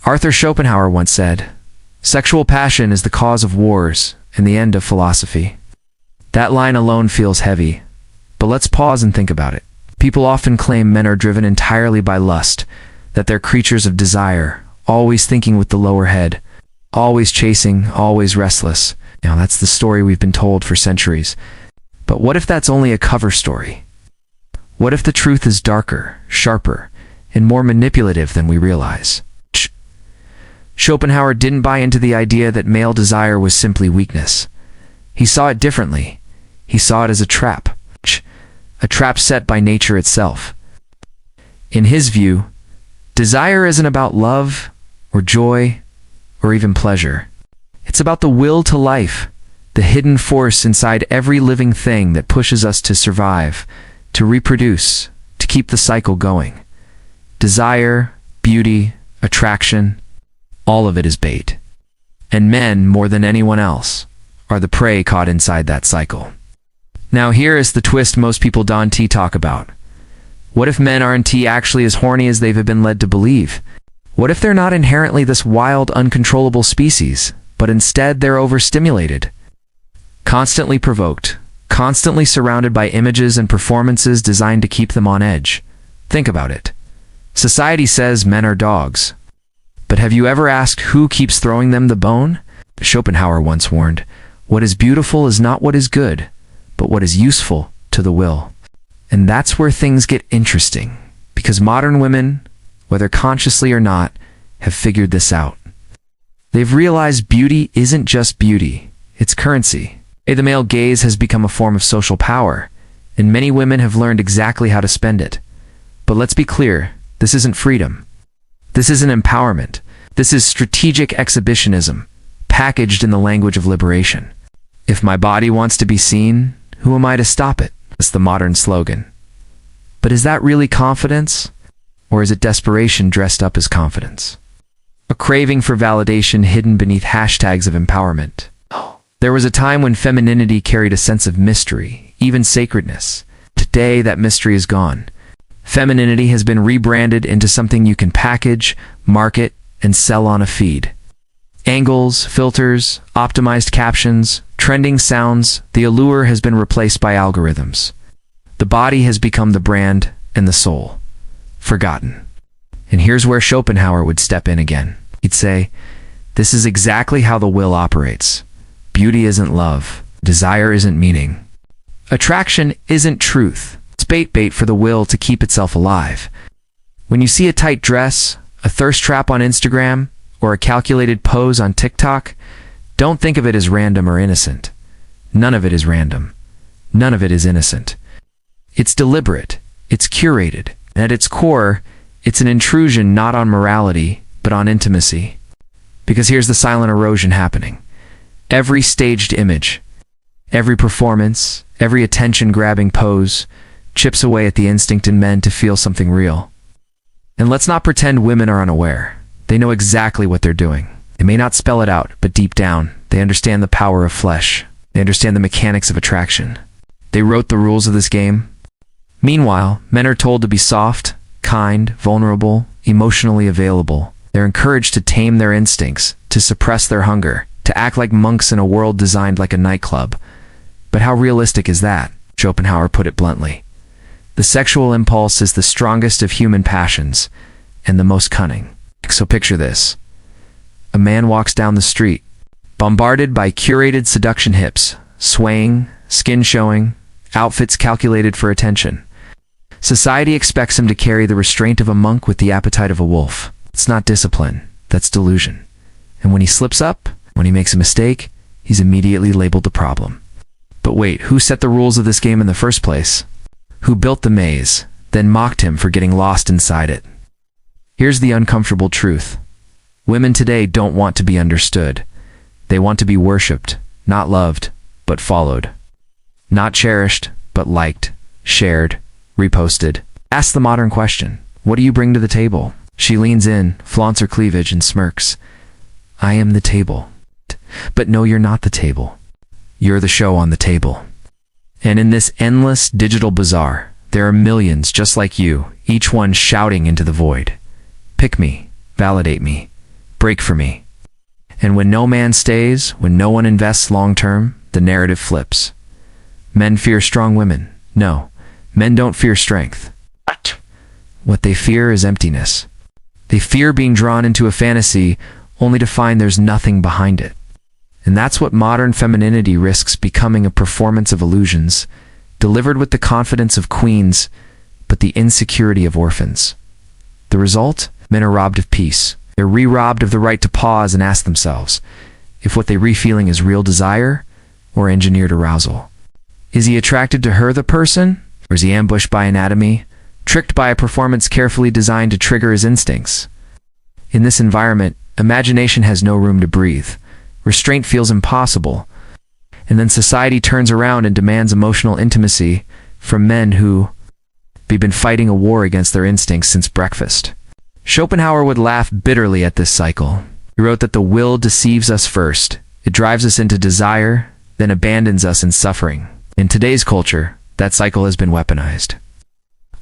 Arthur Schopenhauer once said, "Sexual passion is the cause of wars and the end of philosophy." That line alone feels heavy, but let's pause and think about it. People often claim men are driven entirely by lust, that they're creatures of desire, always thinking with the lower head, always chasing, always restless. That's the story we've been told for centuries. But what if that's only a cover story? What if the truth is darker, sharper, and more manipulative than we realize? Schopenhauer didn't buy into the idea that male desire was simply weakness. He saw it differently. He saw it as a trap set by nature itself. In his view, desire isn't about love or joy or even pleasure. It's about the will to life, the hidden force inside every living thing that pushes us to survive, to reproduce, to keep the cycle going. Desire, beauty, attraction, all of it is bait. And men, more than anyone else, are the prey caught inside that cycle. Now here is the twist most people don't talk about. What if men aren't actually as horny as they've been led to believe? What if they're not inherently this wild, uncontrollable species, but instead they're overstimulated? Constantly provoked, constantly surrounded by images and performances designed to keep them on edge. Think about it. Society says men are dogs. But have you ever asked who keeps throwing them the bone? Schopenhauer once warned, "What is beautiful is not what is good, but what is useful to the will." And that's where things get interesting, because modern women, whether consciously or not, have figured this out. They've realized beauty isn't just beauty, it's currency. The male gaze has become a form of social power, and many women have learned exactly how to spend it. But let's be clear, this isn't freedom. This isn't empowerment. This is strategic exhibitionism, packaged in the language of liberation. If my body wants to be seen, who am I to stop it? That's the modern slogan. But is that really confidence? Or is it desperation dressed up as confidence? A craving for validation hidden beneath hashtags of empowerment. There was a time when femininity carried a sense of mystery, even sacredness. Today, that mystery is gone. Femininity has been rebranded into something you can package, market, and sell on a feed. Angles, filters, optimized captions, trending sounds, the allure has been replaced by algorithms. The body has become the brand and the soul. Forgotten. And here's where Schopenhauer would step in again. He'd say, "This is exactly how the will operates. Beauty isn't love. Desire isn't meaning. Attraction isn't truth. It's bait for the will to keep itself alive. When you see a tight dress, a thirst trap on Instagram, or a calculated pose on TikTok, don't think of it as random or innocent. None of it is random. None of it is innocent. It's deliberate. It's curated. And at its core, it's an intrusion not on morality, but on intimacy. Because here's the silent erosion happening. Every staged image, every performance, every attention-grabbing pose chips away at the instinct in men to feel something real. And let's not pretend women are unaware. They know exactly what they're doing. They may not spell it out, but deep down, they understand the power of flesh. They understand the mechanics of attraction. They wrote the rules of this game. Meanwhile, men are told to be soft, kind, vulnerable, emotionally available. They're encouraged to tame their instincts, to suppress their hunger, to act like monks in a world designed like a nightclub. But how realistic is that? Schopenhauer put it bluntly. The sexual impulse is the strongest of human passions, and the most cunning. So picture this. A man walks down the street, bombarded by curated seduction hips, swaying, skin showing, outfits calculated for attention. Society expects him to carry the restraint of a monk with the appetite of a wolf. It's not discipline, that's delusion. And when he slips up, when he makes a mistake, he's immediately labeled the problem. But wait, who set the rules of this game in the first place? Who built the maze, then mocked him for getting lost inside it? Here's the uncomfortable truth. Women today don't want to be understood. They want to be worshipped, not loved, but followed. Not cherished, but liked, shared, reposted. Ask the modern question, what do you bring to the table? She leans in, flaunts her cleavage, and smirks. I am the table. But no, you're not the table. You're the show on the table. And in this endless digital bazaar, there are millions just like you, each one shouting into the void. Pick me, validate me, break for me. And when no man stays, when no one invests long-term, the narrative flips. Men fear strong women. No, men don't fear strength. What they fear is emptiness. They fear being drawn into a fantasy only to find there's nothing behind it. And that's what modern femininity risks becoming, a performance of illusions, delivered with the confidence of queens, but the insecurity of orphans. The result? Men are robbed of peace. They're re-robbed of the right to pause and ask themselves if what they re-feeling is real desire or engineered arousal. Is he attracted to her, the person? Or is he ambushed by anatomy, tricked by a performance carefully designed to trigger his instincts? In this environment, imagination has no room to breathe. Restraint feels impossible. And then society turns around and demands emotional intimacy from men who have been fighting a war against their instincts since breakfast. Schopenhauer would laugh bitterly at this cycle. He wrote that the will deceives us first. It drives us into desire, then abandons us in suffering. In today's culture, that cycle has been weaponized.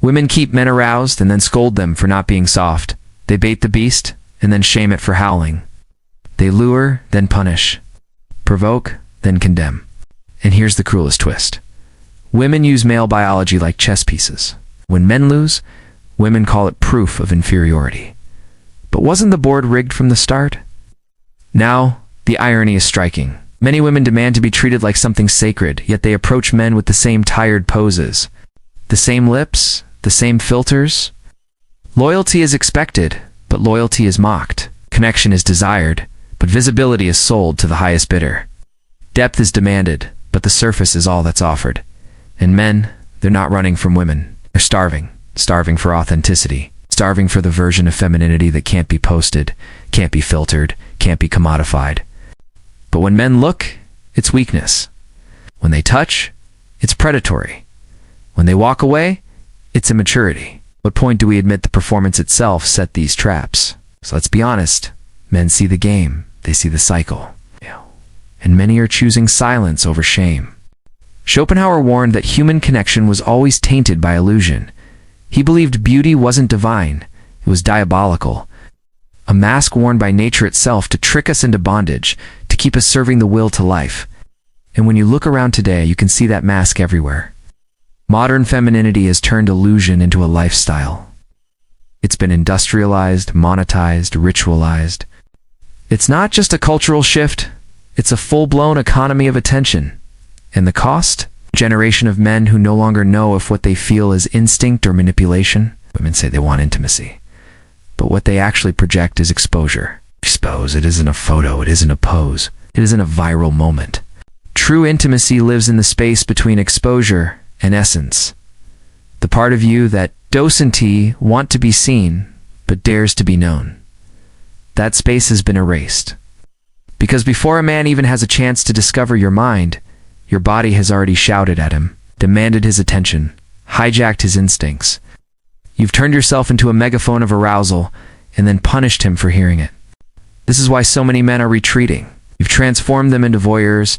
Women keep men aroused and then scold them for not being soft. They bait the beast and then shame it for howling. They lure, then punish. Provoke, then condemn. And here's the cruelest twist. Women use male biology like chess pieces. When men lose, women call it proof of inferiority. But wasn't the board rigged from the start? Now, the irony is striking. Many women demand to be treated like something sacred, yet they approach men with the same tired poses, the same lips, the same filters. Loyalty is expected, but loyalty is mocked. Connection is desired, but visibility is sold to the highest bidder. Depth is demanded, but the surface is all that's offered. And men, they're not running from women. They're starving for authenticity, starving for the version of femininity that can't be posted, can't be filtered, can't be commodified. But when men look, it's weakness. When they touch, it's predatory. When they walk away, it's immaturity. What point do we admit the performance itself set these traps? So let's be honest. Men see the game. They see the cycle. And many are choosing silence over shame. Schopenhauer warned that human connection was always tainted by illusion. He believed beauty wasn't divine. It was diabolical. A mask worn by nature itself to trick us into bondage, to keep us serving the will to life. And when you look around today, you can see that mask everywhere. Modern femininity has turned illusion into a lifestyle. It's been industrialized, monetized, ritualized. It's not just a cultural shift, it's a full-blown economy of attention. And the cost? A generation of men who no longer know if what they feel is instinct or manipulation. Women say they want intimacy. But what they actually project is exposure. Expose, it isn't a photo, it isn't a pose, it isn't a viral moment. True intimacy lives in the space between exposure and essence. The part of you that doesn't want to be seen, but dares to be known. That space has been erased. Because before a man even has a chance to discover your mind, your body has already shouted at him, demanded his attention, hijacked his instincts. You've turned yourself into a megaphone of arousal and then punished him for hearing it. This is why so many men are retreating. You've transformed them into voyeurs,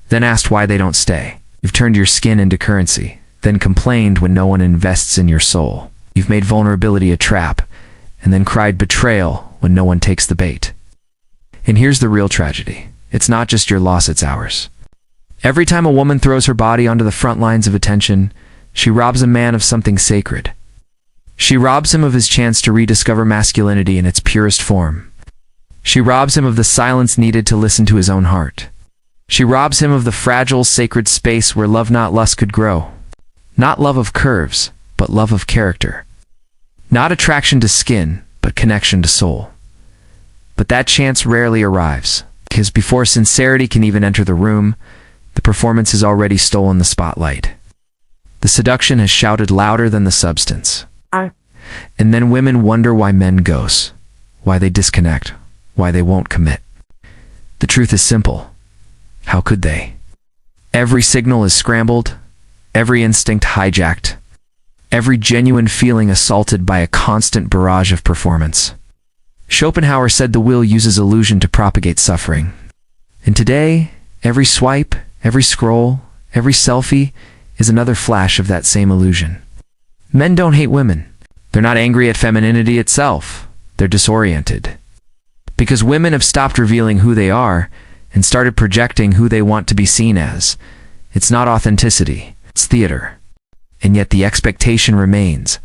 then asked why they don't stay. You've turned your skin into currency, then complained when no one invests in your soul. You've made vulnerability a trap, and then cried betrayal when no one takes the bait. And here's the real tragedy. It's not just your loss, it's ours. Every time a woman throws her body onto the front lines of attention, she robs a man of something sacred. She robs him of his chance to rediscover masculinity in its purest form. She robs him of the silence needed to listen to his own heart. She robs him of the fragile, sacred space where love not lust could grow. Not love of curves, but love of character. Not attraction to skin, but connection to soul. But that chance rarely arrives, because before sincerity can even enter the room, the performance has already stolen the spotlight. The seduction has shouted louder than the substance. And then women wonder why men ghost, why they disconnect, why they won't commit. The truth is simple. How could they? Every signal is scrambled, every instinct hijacked, every genuine feeling assaulted by a constant barrage of performance. Schopenhauer said the will uses illusion to propagate suffering. And today, every swipe, every scroll, every selfie is another flash of that same illusion. Men don't hate women. They're not angry at femininity itself. They're disoriented. Because women have stopped revealing who they are and started projecting who they want to be seen as. It's not authenticity, it's theater. And yet the expectation remains.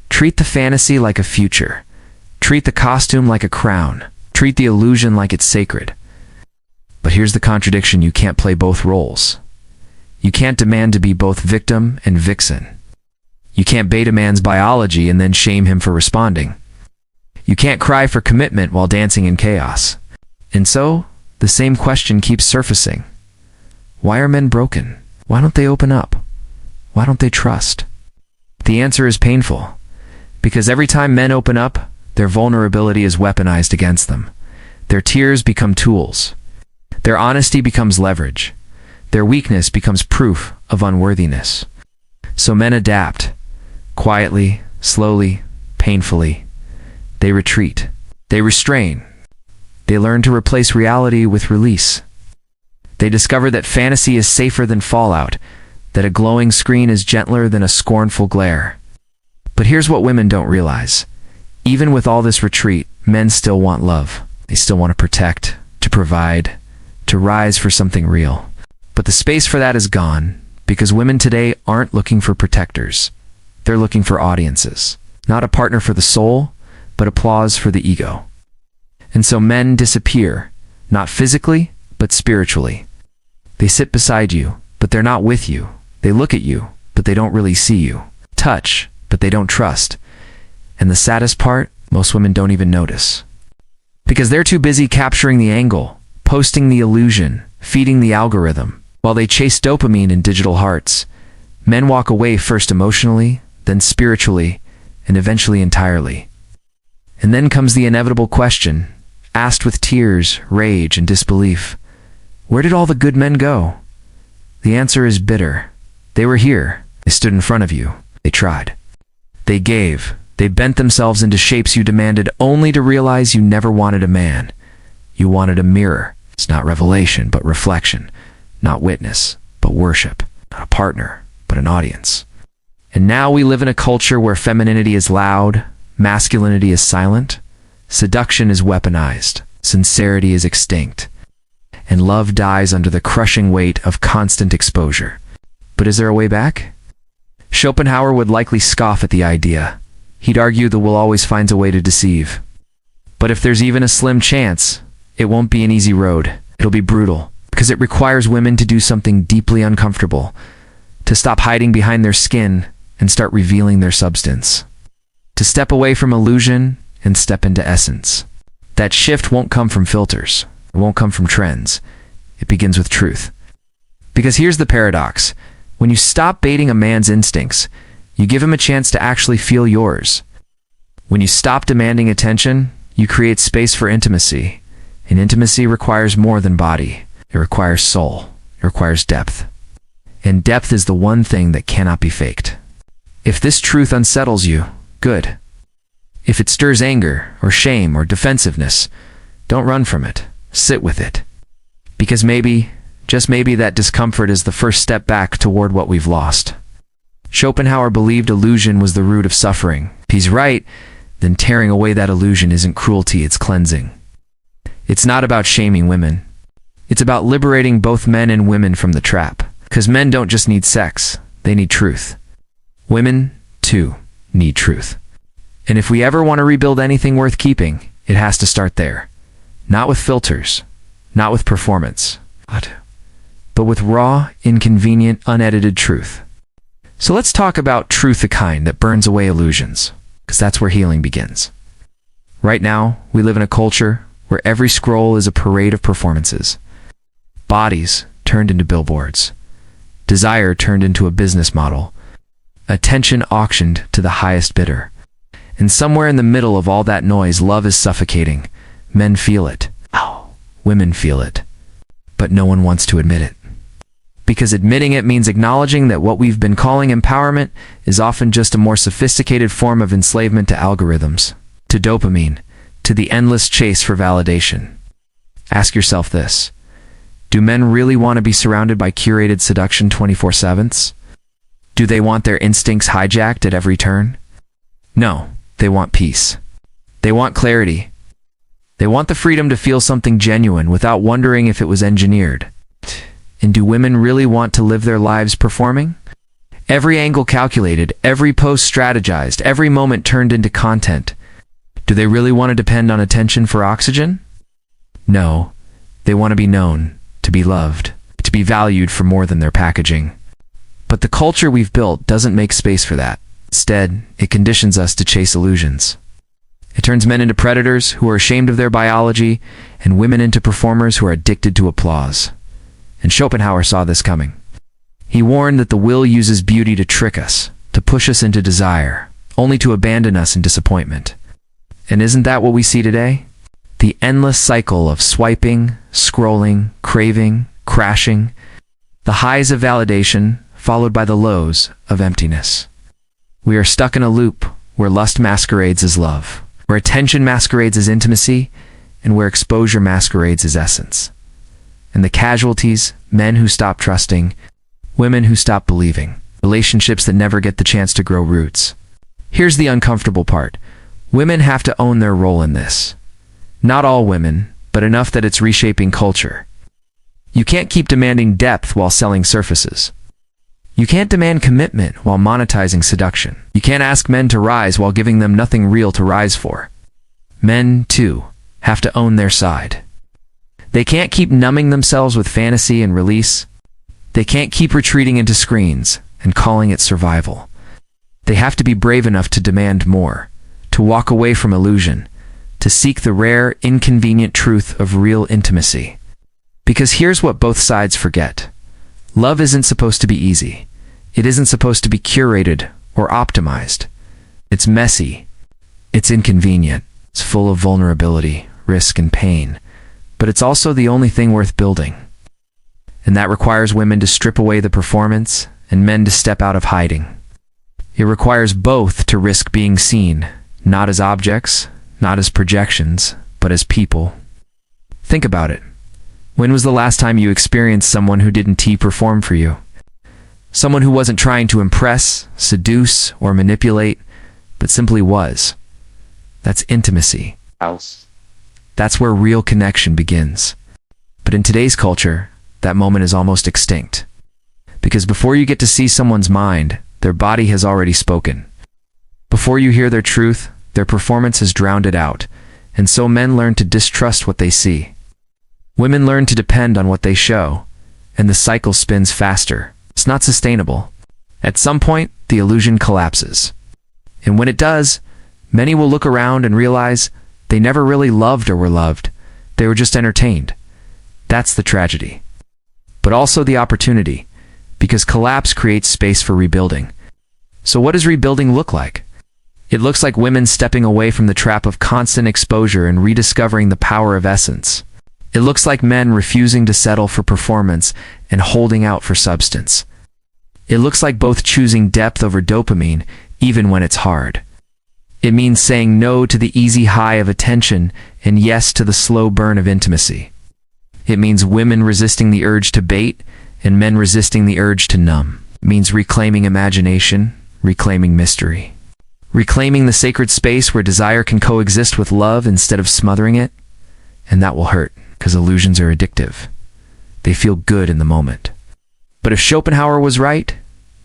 Treat the fantasy like a future. Treat the costume like a crown. Treat the illusion like it's sacred. But here's the contradiction: you can't play both roles. You can't demand to be both victim and vixen. You can't bait a man's biology and then shame him for responding. You can't cry for commitment while dancing in chaos. And so, the same question keeps surfacing. Why are men broken? Why don't they open up? Why don't they trust? The answer is painful. Because every time men open up, their vulnerability is weaponized against them. Their tears become tools. Their honesty becomes leverage. Their weakness becomes proof of unworthiness. So men adapt. Quietly, slowly, painfully. They retreat. They restrain. They learn to replace reality with release. They discover that fantasy is safer than fallout, that a glowing screen is gentler than a scornful glare. But here's what women don't realize. Even with all this retreat, men still want love. They still want to protect, to provide, to rise for something real. But the space for that is gone, because women today aren't looking for protectors. They're looking for audiences. Not a partner for the soul, but applause for the ego. And so men disappear, not physically, but spiritually. They sit beside you, but they're not with you. They look at you, but they don't really see you. Touch, but they don't trust. And the saddest part, most women don't even notice. Because they're too busy capturing the angle, posting the illusion, feeding the algorithm. While they chase dopamine in digital hearts, men walk away first emotionally, then spiritually, and eventually entirely. And then comes the inevitable question, asked with tears, rage, and disbelief. Where did all the good men go? The answer is bitter. They were here. They stood in front of you. They tried. They gave. They bent themselves into shapes you demanded, only to realize you never wanted a man. You wanted a mirror. It's not revelation, but reflection. Not witness, but worship. Not a partner, but an audience. And now we live in a culture where femininity is loud, masculinity is silent, seduction is weaponized, sincerity is extinct, and love dies under the crushing weight of constant exposure. But is there a way back? Schopenhauer would likely scoff at the idea. He'd argue the will always finds a way to deceive. But if there's even a slim chance, it won't be an easy road. It'll be brutal, because it requires women to do something deeply uncomfortable, to stop hiding behind their skin and start revealing their substance, to step away from illusion and step into essence. That shift won't come from filters. It won't come from trends. It begins with truth. Because here's the paradox. When you stop baiting a man's instincts, you give him a chance to actually feel yours. When you stop demanding attention, you create space for intimacy. And intimacy requires more than body. It requires soul. It requires depth. And depth is the one thing that cannot be faked. If this truth unsettles you, good. If it stirs anger or shame or defensiveness, don't run from it. Sit with it. Because maybe, just maybe, that discomfort is the first step back toward what we've lost. Schopenhauer believed illusion was the root of suffering. If he's right, then tearing away that illusion isn't cruelty, it's cleansing. It's not about shaming women. It's about liberating both men and women from the trap. Because men don't just need sex, they need truth. Women, too, need truth. And if we ever want to rebuild anything worth keeping, it has to start there. Not with filters, not with performance, but with raw, inconvenient, unedited truth. So let's talk about truth, the kind that burns away illusions, because that's where healing begins. Right now, we live in a culture where every scroll is a parade of performances. Bodies turned into billboards. Desire turned into a business model. Attention auctioned to the highest bidder. And somewhere in the middle of all that noise, love is suffocating. Men feel it. Women feel it. But no one wants to admit it. Because admitting it means acknowledging that what we've been calling empowerment is often just a more sophisticated form of enslavement to algorithms, to dopamine, to the endless chase for validation. Ask yourself this. Do men really want to be surrounded by curated seduction 24/7? Do they want their instincts hijacked at every turn? No, they want peace. They want clarity. They want the freedom to feel something genuine without wondering if it was engineered. And do women really want to live their lives performing? Every angle calculated, every post strategized, every moment turned into content. Do they really want to depend on attention for oxygen? No. They want to be known, to be loved, to be valued for more than their packaging. But the culture we've built doesn't make space for that. Instead, it conditions us to chase illusions. It turns men into predators who are ashamed of their biology, and women into performers who are addicted to applause. And Schopenhauer saw this coming. He warned that the will uses beauty to trick us, to push us into desire, only to abandon us in disappointment. And isn't that what we see today? The endless cycle of swiping, scrolling, craving, crashing, the highs of validation followed by the lows of emptiness. We are stuck in a loop where lust masquerades as love, where attention masquerades as intimacy, and where exposure masquerades as essence. And the casualties, men who stop trusting, women who stop believing, relationships that never get the chance to grow roots. Here's the uncomfortable part. Women have to own their role in this. Not all women, but enough that it's reshaping culture. You can't keep demanding depth while selling surfaces. You can't demand commitment while monetizing seduction. You can't ask men to rise while giving them nothing real to rise for. Men, too, have to own their side. They can't keep numbing themselves with fantasy and release. They can't keep retreating into screens and calling it survival. They have to be brave enough to demand more, to walk away from illusion, to seek the rare, inconvenient truth of real intimacy. Because here's what both sides forget. Love isn't supposed to be easy. It isn't supposed to be curated or optimized. It's messy. It's inconvenient. It's full of vulnerability, risk, and pain. But it's also the only thing worth building. And that requires women to strip away the performance and men to step out of hiding. It requires both to risk being seen, not as objects, not as projections, but as people. Think about it. When was the last time you experienced someone who didn't perform for you? Someone who wasn't trying to impress, seduce, or manipulate, but simply was. That's intimacy. That's where real connection begins. But in today's culture, that moment is almost extinct. Because before you get to see someone's mind, their body has already spoken. Before you hear their truth, their performance has drowned it out, and so men learn to distrust what they see. Women learn to depend on what they show, and the cycle spins faster. It's not sustainable. At some point, the illusion collapses. And when it does, many will look around and realize they never really loved or were loved. They were just entertained. That's the tragedy. But also the opportunity, because collapse creates space for rebuilding. So what does rebuilding look like? It looks like women stepping away from the trap of constant exposure and rediscovering the power of essence. It looks like men refusing to settle for performance and holding out for substance. It looks like both choosing depth over dopamine, even when it's hard. It means saying no to the easy high of attention and yes to the slow burn of intimacy. It means women resisting the urge to bait and men resisting the urge to numb. It means reclaiming imagination, reclaiming mystery. Reclaiming the sacred space where desire can coexist with love instead of smothering it. And that will hurt, because illusions are addictive. They feel good in the moment. But if Schopenhauer was right,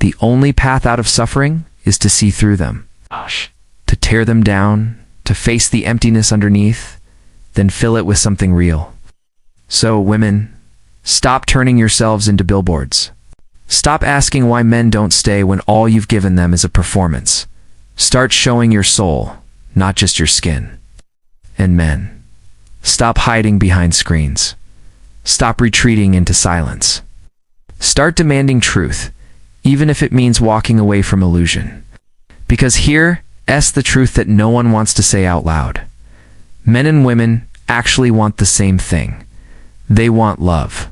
the only path out of suffering is to see through them. To tear them down, to face the emptiness underneath, then fill it with something real. So, women, stop turning yourselves into billboards. Stop asking why men don't stay when all you've given them is a performance. Start showing your soul, not just your skin. And men, stop hiding behind screens. Stop retreating into silence. Start demanding truth, even if it means walking away from illusion. Because here's the truth that no one wants to say out loud. Men and women actually want the same thing. They want love.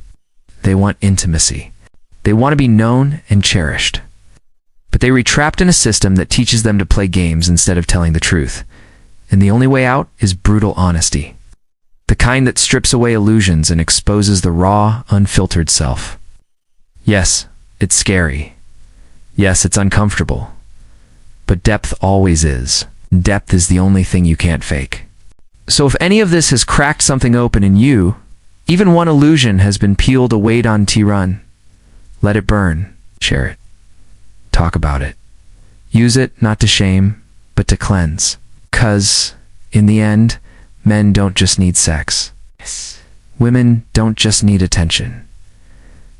They want intimacy. They want to be known and cherished. But they are trapped in a system that teaches them to play games instead of telling the truth. And the only way out is brutal honesty. The kind that strips away illusions and exposes the raw, unfiltered self. Yes, it's scary. Yes, it's uncomfortable. But depth always is. Depth is the only thing you can't fake. So if any of this has cracked something open in you, even one illusion has been peeled away on T-Run, let it burn. Share it. Talk about it. Use it not to shame, but to cleanse. 'Cause, in the end, men don't just need sex. Women don't just need attention.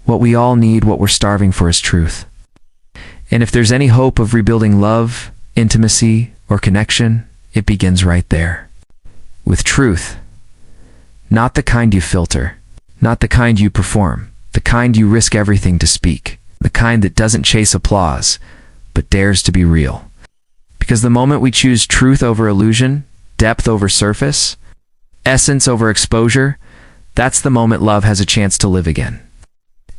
What we all need, what we're starving for, is truth. And if there's any hope of rebuilding love, intimacy, or connection, it begins right there. With truth. Not the kind you filter. Not the kind you perform. The kind you risk everything to speak. The kind that doesn't chase applause, but dares to be real. Because the moment we choose truth over illusion, depth over surface, essence over exposure, that's the moment love has a chance to live again.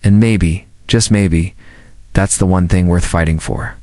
And maybe, just maybe, that's the one thing worth fighting for.